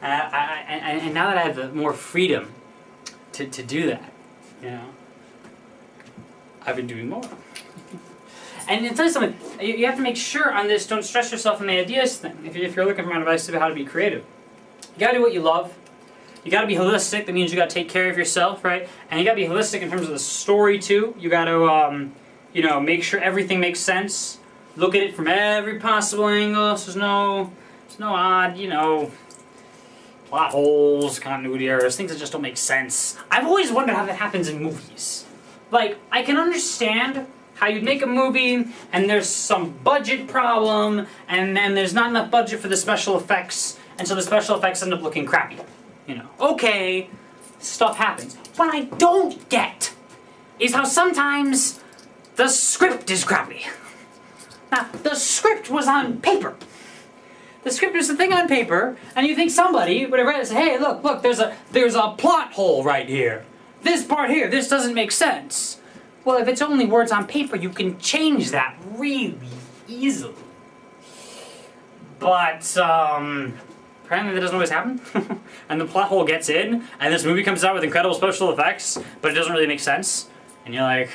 And now that I have more freedom to do that, you know, I've been doing more. And to tell you something, you have to make sure on this, don't stress yourself on the ideas thing. If you're looking for my advice about how to be creative, you gotta do what you love. You gotta be holistic. That means you gotta take care of yourself, right? And you gotta be holistic in terms of the story too. You gotta, you know, make sure everything makes sense. Look at it from every possible angle. So there's no odd, you know, plot holes, continuity errors, things that just don't make sense. I've always wondered how that happens in movies. Like, I can understand how you'd make a movie and there's some budget problem and there's not enough budget for the special effects, and so the special effects end up looking crappy. You know, okay, stuff happens. What I don't get is how sometimes the script is crappy. Now, the script was on paper. The script is the thing on paper, and you think somebody would have read it and say, hey, look, there's a plot hole right here. This part here, this doesn't make sense. Well, if it's only words on paper, you can change that really easily. But, apparently that doesn't always happen. And the plot hole gets in, and this movie comes out with incredible special effects, but it doesn't really make sense. And you're like,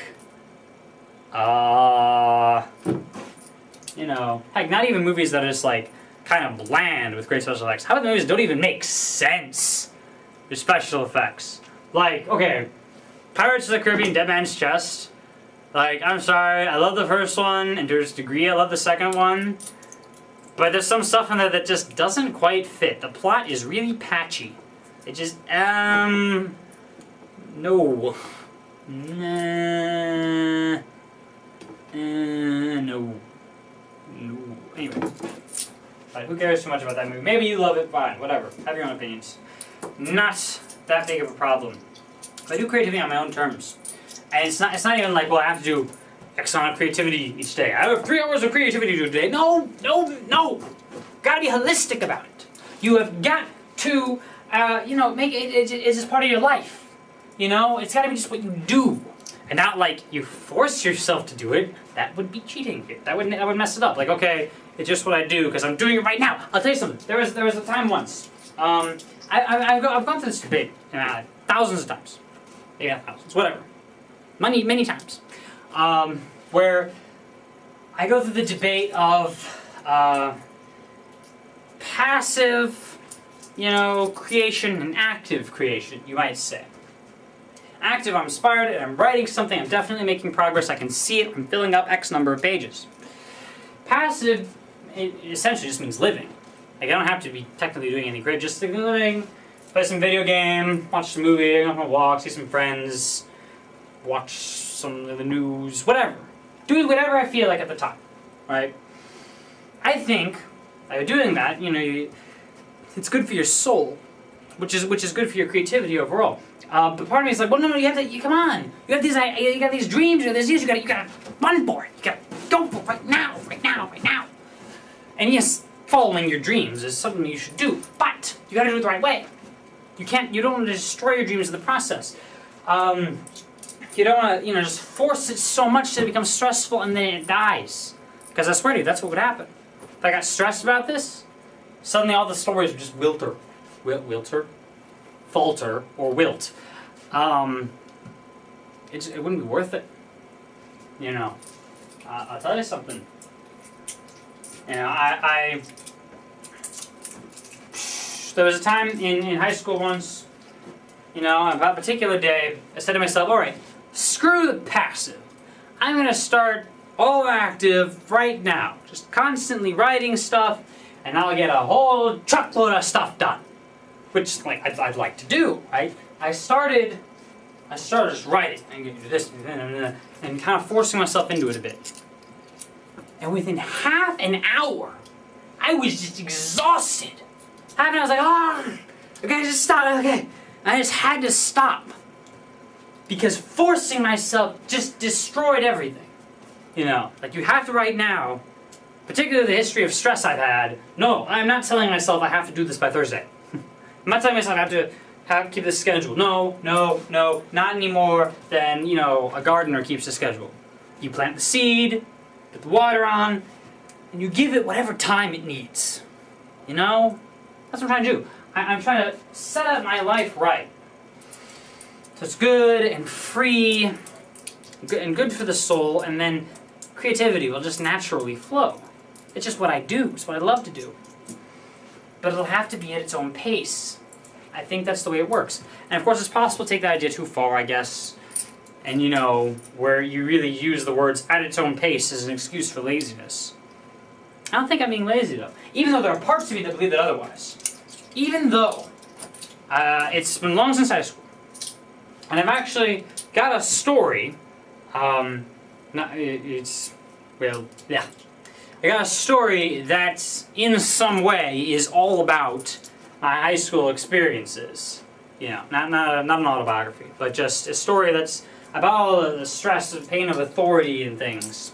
you know, heck, not even movies that are just like, kind of bland with great special effects. How about the movies that don't even make sense with special effects? Like, okay, Pirates of the Caribbean, Dead Man's Chest. Like, I'm sorry, I love the first one, and to a degree I love the second one. But there's some stuff in there that just doesn't quite fit. The plot is really patchy. It just, no. Nah. No. Anyway. But who cares too much about that movie? Maybe you love it, fine, whatever. Have your own opinions. Not that big of a problem. I do creativity on my own terms. And it's not even like, well, I have to do X amount of creativity each day. I have 3 hours of creativity to do today. No. Gotta be holistic about it. You have got to, you know, make it's just part of your life. You know, it's gotta be just what you do. And not like you force yourself to do it. That would be cheating. That would mess it up. Like, okay, it's just what I do because I'm doing it right now. I'll tell you something. There was a time once. I've gone through this debate thousands of times. Yeah, thousands, whatever. Many times. Where I go through the debate of passive, you know, creation and active creation, you might say. Active, I'm inspired and I'm writing something, I'm definitely making progress, I can see it, I'm filling up X number of pages. Passive, it essentially just means living. Like, I don't have to be technically doing anything great, just living, play some video game, watch some movie, go on a walk, see some friends, watch some of the news, whatever. Do whatever I feel like at the time, right? I think, by doing that, you know, it's good for your soul, which is good for your creativity overall. But part of me is like, well, no, you have to, come on. You got these dreams, you gotta run for it. You gotta go for it right now. And yes, following your dreams is something you should do, but you gotta do it the right way. You don't want to destroy your dreams in the process. You don't want to, you know, just force it so much that it becomes stressful and then it dies. Because I swear to you, that's what would happen. If I got stressed about this, suddenly all the stories would just falter or wilt. It wouldn't be worth it. You know, I'll tell you something. You know, there was a time in high school once, you know, on a particular day, I said to myself, all right, screw the passive. I'm going to start all active right now. Just constantly writing stuff, and I'll get a whole truckload of stuff done. Which, like, I'd like to do, right? I started just writing, and do this, and kind of forcing myself into it a bit. And within half an hour, I was just exhausted. Half an hour, I was like, okay, just stop, okay. I just had to stop. Because forcing myself just destroyed everything. You know, like, you have to write now, particularly the history of stress I've had. No, I'm not telling myself I have to do this by Thursday. I'm not telling myself I have to keep this schedule. No, not any more than, you know, a gardener keeps a schedule. You plant the seed, put the water on, and you give it whatever time it needs. You know? That's what I'm trying to do. I'm trying to set up my life right. So it's good and free and good for the soul, and then creativity will just naturally flow. It's just what I do. It's what I love to do. But it'll have to be at its own pace. I think that's the way it works. And of course it's possible to take that idea too far, I guess, and where you really use the words at its own pace as an excuse for laziness. I don't think I'm being lazy though, even though there are parts of me that believe that otherwise. Even though it's been long since high school, and I've actually got a story. I got a story that, in some way, is all about my high school experiences. Not an autobiography, but just a story that's about all the stress and pain of authority and things.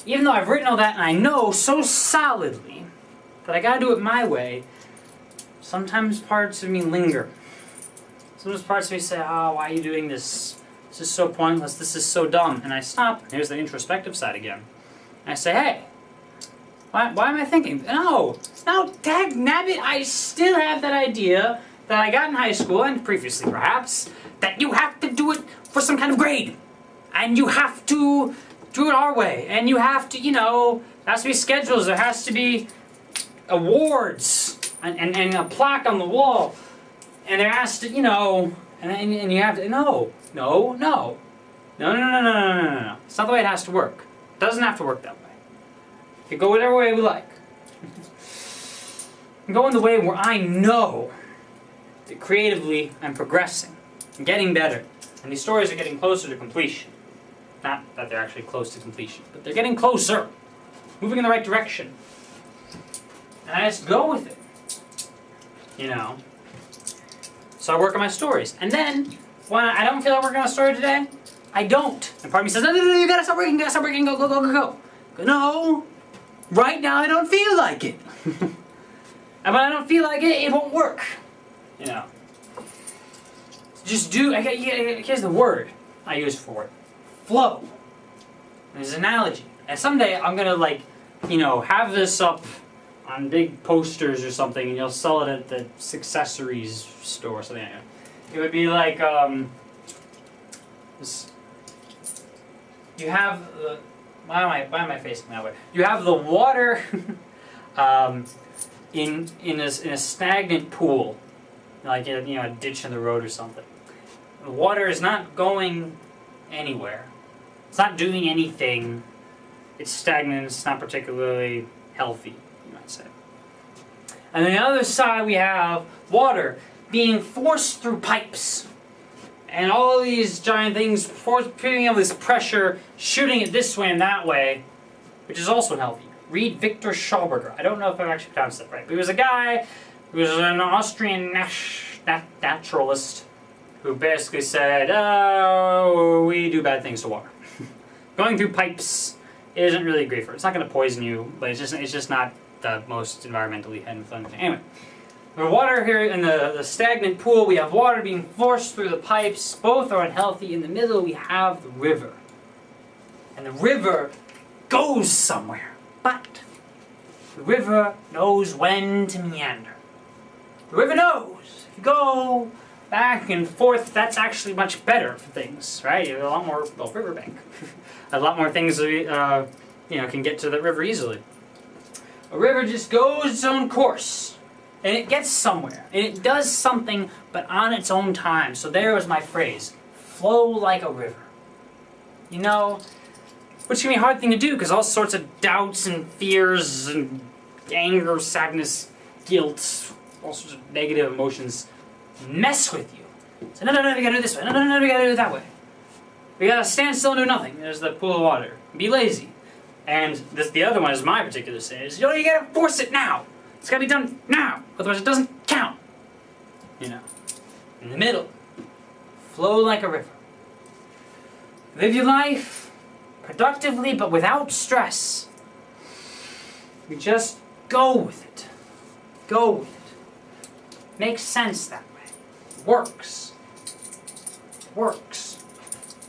Even though I've written all that and I know so solidly that I gotta do it my way, sometimes parts of me linger. Sometimes parts of me say, oh, why are you doing this? This is so pointless, this is so dumb. And I stop, and here's the introspective side again. And I say, hey, why am I thinking? No, dag nabbit, I still have that idea that I got in high school, and previously perhaps, that you have to do it for some kind of grade. And you have to do it our way. And you have to, there has to be schedules, there has to be awards, and a plaque on the wall. And there has to, and you have to, no. It's not the way it has to work. It doesn't have to work that way. You can go whatever way we like. I'm going the way where I know that creatively I'm progressing, I'm getting better, and these stories are getting closer to completion. Not that they're actually close to completion, but they're getting closer, moving in the right direction. And I just go with it, So I work on my stories, and then when I don't feel like working on a story today, I don't. And part of me says, no, you gotta stop working, go. No, right now I don't feel like it. And when I don't feel like it won't work. Just do, here's the word I use for it. Flow. There's an analogy. And someday I'm gonna have this up on big posters or something, and you'll sell it at the accessories store or something like that. It would be like, you have the, why am I facing that way? You have the water in a stagnant pool, like a ditch in the road or something. The water is not going anywhere. It's not doing anything. It's stagnant. It's not particularly healthy, you might say. And on the other side, we have water being forced through pipes. And all these giant things putting all this pressure, shooting it this way and that way, which is also unhealthy. Read Victor Schauberger. I don't know if I've actually pronounced that right, but he was a guy who was an Austrian naturalist who basically said, oh, we do bad things to water. Going through pipes isn't really great for it. It's not going to poison you, but it's just not the most environmentally friendly thing. Anyway. The water here in the stagnant pool, we have water being forced through the pipes. Both are unhealthy. In the middle, we have the river. And the river goes somewhere. But the river knows when to meander. The river knows. If you go back and forth, that's actually much better for things, right? You have a lot more, riverbank. A lot more things that can get to the river easily. A river just goes its own course. And it gets somewhere. And it does something, but on its own time. So there was my phrase. Flow like a river. Which can be a hard thing to do, because all sorts of doubts and fears and anger, sadness, guilt, all sorts of negative emotions mess with you. So no, we gotta do it this way. No, we gotta do it that way. We gotta stand still and do nothing. There's the pool of water. Be lazy. And the other one is my particular say is, you gotta force it now. It's gotta be done now, otherwise it doesn't count. In the middle, flow like a river. Live your life productively, but without stress. You just go with it. Go with it. Makes sense that way. Works. Works.